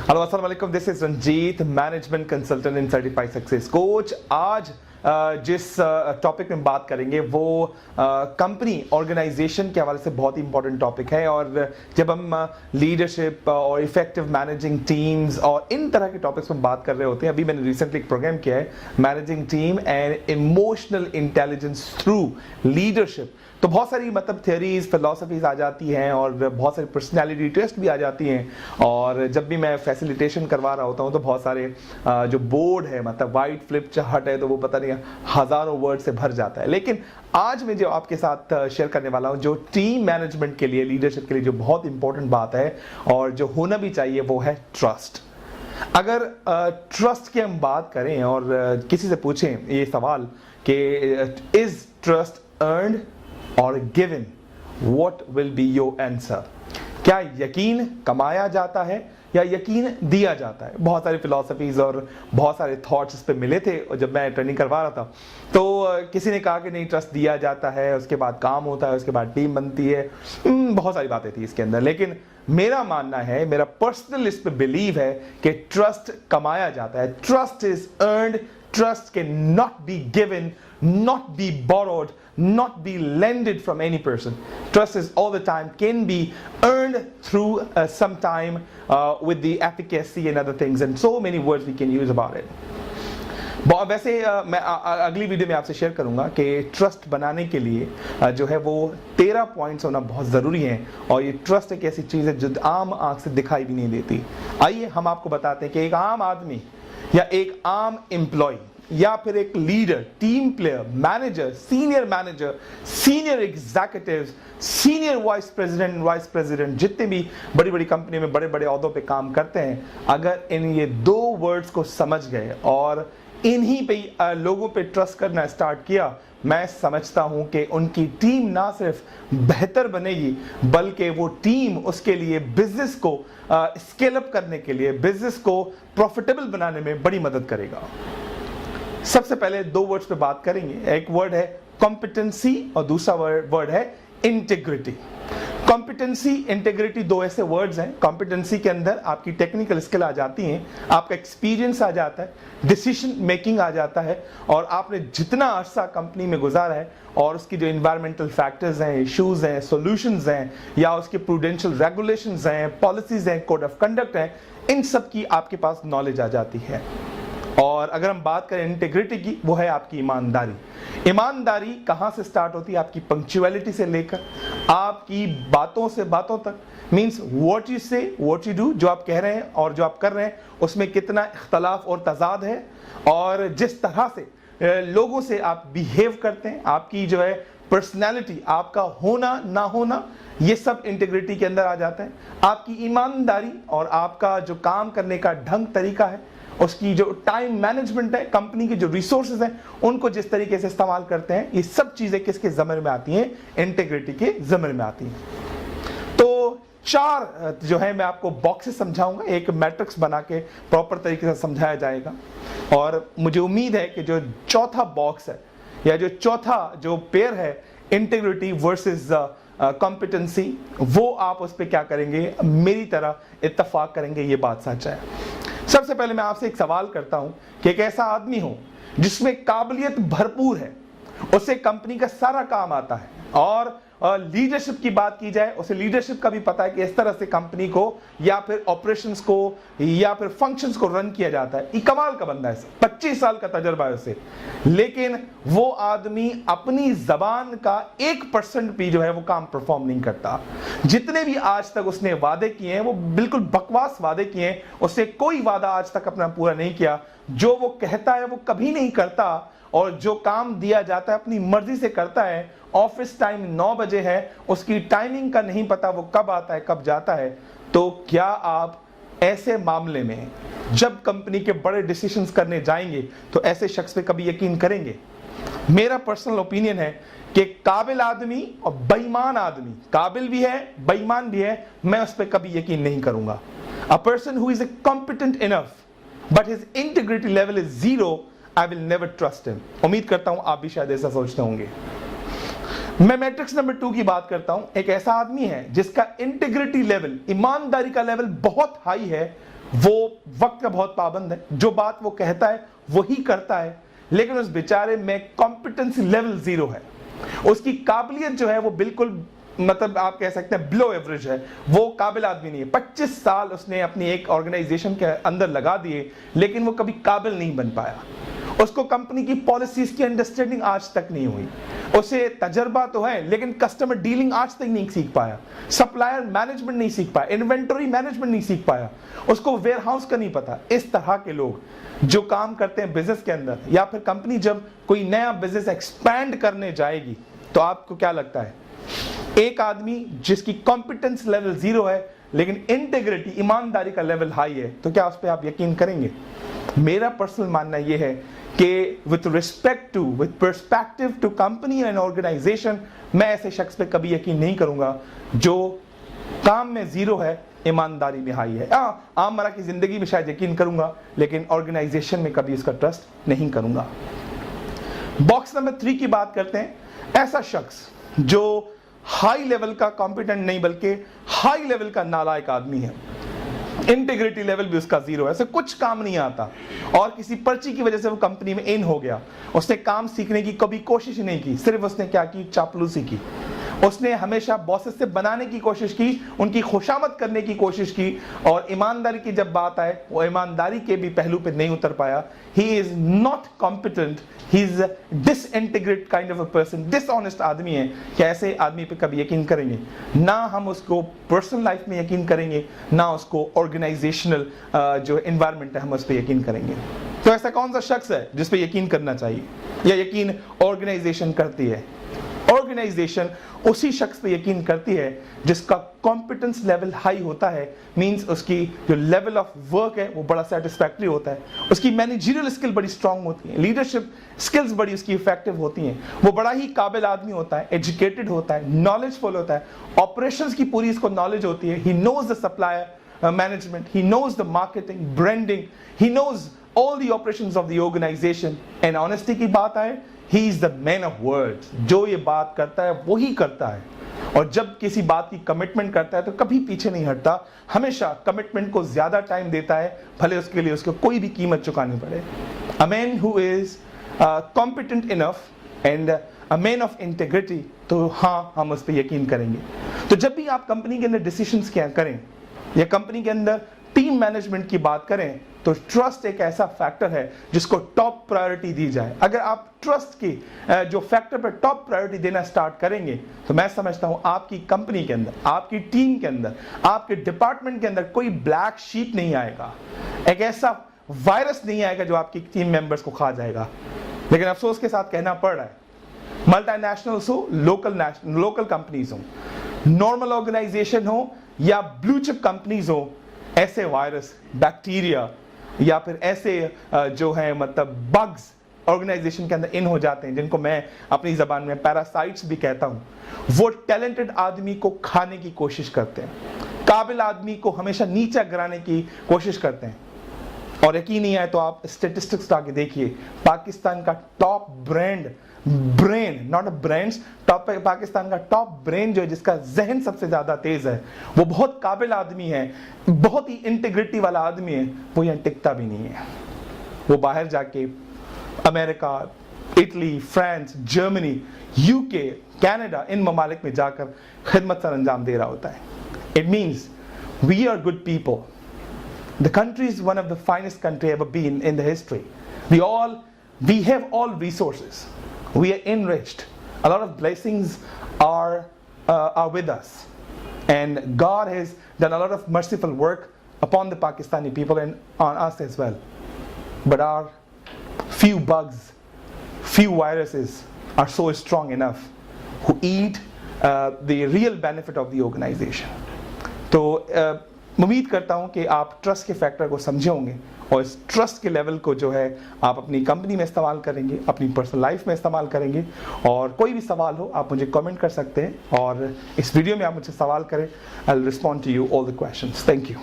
Hello अस्सलाम वालेकुम, this is Ranjit, management consultant and certified success coach. आज जिस टॉपिक में बात करेंगे वो कंपनी ऑर्गेनाइजेशन के हवाले से बहुत ही इंपॉर्टेंट टॉपिक है। और जब हम लीडरशिप और इफेक्टिव मैनेजिंग टीम्स और इन तरह के टॉपिक्स में बात कर रहे होते हैं, अभी मैंने रिसेंटली एक प्रोग्राम किया है managing team and emotional intelligence through leadership, तो बहुत सारी मतलब थियरीज फिलॉसफीज आ जाती हैं और बहुत सारी पर्सनैलिटी टेस्ट भी आ जाती हैं। और जब भी मैं फैसिलिटेशन करवा रहा होता हूँ तो बहुत सारे जो बोर्ड है मतलब वाइट फ्लिप चार्ट है तो वो पता नहीं हजारों वर्ड से भर जाता है। लेकिन आज मैं जो आपके साथ शेयर करने वाला हूँ जो टीम मैनेजमेंट के लिए, लीडरशिप के लिए जो बहुत इंपॉर्टेंट बात है और जो होना भी चाहिए वो है ट्रस्ट। अगर ट्रस्ट की हम बात करें और किसी से पूछें ये सवाल कि इज ट्रस्ट अर्न्ड और given, what will be your answer? क्या यकीन कमाया जाता है या यकीन दिया जाता है? बहुत सारी फिलॉसफीज और बहुत सारे थॉट्स इस पे मिले थे और जब मैं ट्रेनिंग करवा रहा था तो किसी ने कहा कि नहीं, ट्रस्ट दिया जाता है, उसके बाद काम होता है, उसके बाद टीम बनती है। बहुत सारी बातें थी इसके अंदर, लेकिन मेरा मानना है, मेरा पर्सनल इस पे बिलीव है कि ट्रस्ट कमाया जाता है। Trust is earned, trust cannot be given, not be borrowed, not be lended from any person. Trust is all the time can be earned through some time with the efficacy and other things, and so many words we can use about it. वैसे मैं अगली video में आपसे share करूंगा कि trust बनाने के लिए जो है वो 13 पॉइंट्स होना बहुत ज़रूरी है। और ये ट्रस्ट एक ऐसी चीज़ है जो आम आंख से दिखाई भी नहीं देती। आइए हम आपको बताते हैं कि एक आम आदमी या एक आम एम्प्लॉय या फिर एक leader, team player, manager, senior executives, senior vice president, जितने भी बड़ी बड़ी कंपनी में बड़े बड़े ओहदों पे काम करते हैं, अगर इन ये दो वर्ड्स को समझ गए और इन्हीं पे लोगों पे ट्रस्ट करना स्टार्ट किया, मैं समझता हूं कि उनकी टीम ना सिर्फ बेहतर बनेगी बल्कि वो टीम उसके लिए बिजनेस को स्केल अप करने के लिए, बिजनेस को प्रॉफिटेबल बनाने में बड़ी मदद करेगा। सबसे पहले दो वर्ड्स पे बात करेंगे। एक वर्ड है कॉम्पिटेंसी और दूसरा वर्ड है इंटीग्रिटी। कॉम्पिटेंसी, इंटीग्रिटी दो ऐसे वर्ड्स हैं। कॉम्पिटेंसी के अंदर आपकी टेक्निकल स्किल आ जाती हैं, आपका एक्सपीरियंस आ जाता है, डिसीजन मेकिंग आ जाता है और आपने जितना अरसा कंपनी में गुजारा है और उसकी जो इन्वायरमेंटल फैक्टर्स हैं, इश्यूज हैं, सॉल्यूशंस हैं या उसके प्रूडेंशियल रेगुलेशंस हैं, पॉलिसीज हैं, कोड ऑफ कंडक्ट हैं, इन सब की आपके पास नॉलेज आ जाती है। और अगर हम बात करें इंटीग्रिटी की, वो है आपकी ईमानदारी। ईमानदारी कहाँ से स्टार्ट होती है? आपकी पंक्चुअलिटी से लेकर आपकी बातों से बातों तक, मीन्स व्हाट यू से व्हाट यू डू, जो आप कह रहे हैं और जो आप कर रहे हैं उसमें कितना इख्तलाफ और तजाद है, और जिस तरह से लोगों से आप बिहेव करते हैं, आपकी जो है पर्सनैलिटी, आपका होना ना होना, ये सब इंटीग्रिटी के अंदर आ जाता है। आपकी ईमानदारी और आपका जो काम करने का ढंग तरीका है, उसकी जो टाइम मैनेजमेंट है, कंपनी के जो रिसोर्सेज हैं उनको जिस तरीके से इस्तेमाल करते हैं, ये सब चीजें किसके ज़मर में आती हैं? इंटीग्रिटी के ज़मर में आती हैं। तो चार जो है मैं आपको बॉक्सेस समझाऊंगा, एक मैट्रिक्स बना के प्रॉपर तरीके से समझाया जाएगा। और मुझे उम्मीद है कि जो चौथा बॉक्स है या जो चौथा जो पेयर है, इंटीग्रिटी वर्सेस कॉम्पिटेंसी, वो आप उस पर क्या करेंगे? मेरी तरह इत्तेफाक करेंगे, ये बात सच है। सबसे पहले मैं आपसे एक सवाल करता हूं कि एक ऐसा आदमी हो जिसमें काबिलियत भरपूर है, उसे कंपनी का सारा काम आता है और लीडरशिप की बात की जाए, उसे लीडरशिप का भी पता है कि इस तरह से कंपनी को या फिर ऑपरेशंस को या फिर फंक्शंस को रन किया जाता है। ये कमाल का बंदा है, 25 साल का तजर्बा है उसे, लेकिन वो आदमी अपनी जबान का 1% भी जो है वो काम परफॉर्म नहीं करता। जितने भी आज तक उसने वादे किए हैं वो बिल्कुल बकवास वादे किए हैं, उससे कोई वादा आज तक अपना पूरा नहीं किया। जो वो कहता है वो कभी नहीं करता और जो काम दिया जाता है अपनी मर्जी से करता है। ऑफिस टाइम 9 बजे है, उसकी टाइमिंग का नहीं पता वो कब आता है कब जाता है। तो क्या आप ऐसे मामले में जब कंपनी के बड़े डिसीजंस करने जाएंगे तो ऐसे शख्स पे कभी यकीन करेंगे? मेरा पर्सनल ओपिनियन है कि काबिल आदमी और बेईमान आदमी, काबिल भी है बेईमान भी है, मैं उस पर कभी यकीन नहीं करूंगा। A person who is competent enough but his integrity level is 0, I will never trust him. उम्मीद करता हूं आप भी शायद ऐसा सोचते होंगे। मैं मैट्रिक्स नंबर 2 की बात करता हूं। एक ऐसा आदमी है जिसका इंटीग्रिटी लेवल, ईमानदारी का लेवल बहुत हाई है, वो वक्त का बहुत पाबंद है, जो बात वो कहता है वही करता है, लेकिन उस बेचारे में कॉम्पिटेंसी लेवल 0 है। उसकी काबिलियत जो है वो बिल्कुल मतलब आप कह सकते हैं बिलो एवरेज है, वो काबिल आदमी नहीं है। 25 साल उसने अपनी एक ऑर्गेनाइजेशन के अंदर लगा दिए, लेकिन वो कभी काबिल नहीं बन पाया। उसको कंपनी की पॉलिसीज की अंडरस्टैंडिंग आज तक नहीं हुई। उसे तजर्बा तो है, लेकिन कस्टमर डीलिंग आज तक नहीं सीख पाया, सप्लायर मैनेजमेंट नहीं सीख पाया, इन्वेंटरी मैनेजमेंट नहीं सीख पाया, उसको वेयर हाउस का नहीं पता। इस तरह के लोग जो काम करते हैं बिजनेस के अंदर, या फिर कंपनी जब कोई नया बिजनेस एक्सपैंड करने जाएगी, तो आपको क्या लगता है, एक आदमी जिसकी कॉम्पिटेंस लेवल 0 है लेकिन इंटीग्रिटी ईमानदारी का लेवल हाई है, तो क्या उस पर आप यकीन करेंगे? मेरा पर्सनल मानना यह है कि with respect to, with perspective to company and organization, मैं ऐसे शख्स पे कभी यकीन नहीं करूंगा जो काम में 0 है, ईमानदारी में हाई है। आमरा की जिंदगी में शायद यकीन करूंगा, लेकिन ऑर्गेनाइजेशन में कभी उसका ट्रस्ट नहीं करूंगा। बॉक्स नंबर 3 की बात करते हैं। ऐसा शख्स जो हाई लेवल का कॉम्पिटेंट नहीं बल्कि हाई लेवल का नालायक आदमी है, इंटीग्रिटी लेवल भी उसका 0 है, उसे कुछ काम नहीं आता और किसी पर्ची की वजह से वो कंपनी में इन हो गया। उसने काम सीखने की कभी कोशिश नहीं की, सिर्फ उसने क्या की, चापलूसी की। उसने हमेशा बॉसेस से बनाने की कोशिश की, उनकी खुशामद करने की कोशिश की, और ईमानदारी की जब बात आए वो ईमानदारी के भी पहलू पे नहीं उतर पाया। He is not competent, he is disintegrate kind of a person, dishonest आदमी है। कि ऐसे आदमी पे कभी यकीन करेंगे ना, हम उसको पर्सनल लाइफ में यकीन करेंगे ना उसको ऑर्गेनाइजेशनल जो एनवायरनमेंट है हम उस पर यकीन करेंगे। तो ऐसा कौन सा शख्स है जिस पे यकीन करना चाहिए, या यकीन ऑर्गेनाइजेशन करती है? ऑर्गेनाइजेशन उसी शख्स पे यकीन करती है जिसका कॉम्पिटेंस लेवल हाई होता है, मींस उसकी जो लेवल ऑफ वर्क है वो बड़ा सेटिस्फैक्टरी होता है, उसकी मैनेजरियल स्किल बड़ी स्ट्रांग होती है, लीडरशिप स्किल्स बड़ी उसकी इफेक्टिव होती हैं, वो बड़ा ही काबिल आदमी होता है, एजुकेटेड होता है, नॉलेजफुल होता है, ऑपरेशंस की पूरी इसको नॉलेज होती है, he knows the supplier management, he knows the marketing, branding, he knows all the operations of the organization, and honesty की बात आए, he is the man of words, जो ये बात करता है वही करता है, और जब किसी बात की कमिटमेंट करता है तो कभी पीछे नहीं हटता, हमेशा कमिटमेंट को ज्यादा टाइम देता है, भले उसके लिए उसको कोई भी कीमत चुकानी पड़े। A man who is competent enough and a man of integrity, तो हाँ हम उस पर यकीन करेंगे। तो जब भी आप कंपनी के अंदर डिसीजंस क्या करें या कंपनी के अंदर टीम मैनेजमेंट की बात करें, तो ट्रस्ट एक ऐसा फैक्टर है जिसको टॉप प्रायोरिटी दी जाए। अगर आप ट्रस्ट की जो फैक्टर पर टॉप प्रायोरिटी देना स्टार्ट करेंगे, तो मैं समझता हूं आपकी कंपनी के अंदर, आपकी टीम के अंदर, आपके डिपार्टमेंट के अंदर कोई ब्लैक शीप नहीं आएगा, एक ऐसा वायरस नहीं आएगा जो आपकी टीम मेंबर्स को खा जाएगा। लेकिन अफसोस के साथ कहना पड़ रहा है, मल्टीनेशनल्स हो, लोकल कंपनीज हो, नॉर्मल ऑर्गेनाइजेशन हो या ब्लू चिप कंपनीज हो, ऐसे वायरस, बैक्टीरिया या फिर ऐसे जो है मतलब बग्स ऑर्गेनाइजेशन के अंदर इन हो जाते हैं, जिनको मैं अपनी जबान में पैरासाइट्स भी कहता हूं। वो टैलेंटेड आदमी को खाने की कोशिश करते हैं, काबिल आदमी को हमेशा नीचा गिराने की कोशिश करते हैं। और यकीन नहीं आए तो आप स्टेटिस्टिक्स आके देखिए, पाकिस्तान का top brain not brands, top Pakistan का टॉप ब्रेन जो है, जिसका जहन सबसे ज्यादा तेज है, वो बहुत काबिल आदमी है, बहुत ही इंटीग्रिटी वाला आदमी है, वो यहाँ टिकता भी नहीं है। वो बाहर जाके America, Italy, France, Germany, UK, Canada, इन ममालिक में जाकर खिदमत सर अंजाम दे रहा होता है। It means we are good people. The country is one of the finest country ever been in the history. We have all resources. We are enriched. A lot of blessings are with us, and God has done a lot of merciful work upon the Pakistani people and on us as well. But our few bugs, few viruses are so strong enough who eat the real benefit of the organization. तो उम्मीद करता हूं कि आप trust के factor को समझे होंगे, और इस ट्रस्ट के लेवल को जो है आप अपनी कंपनी में इस्तेमाल करेंगे, अपनी पर्सनल लाइफ में इस्तेमाल करेंगे। और कोई भी सवाल हो आप मुझे कमेंट कर सकते हैं, और इस वीडियो में आप मुझसे सवाल करें, I will respond to you all the questions. Thank you.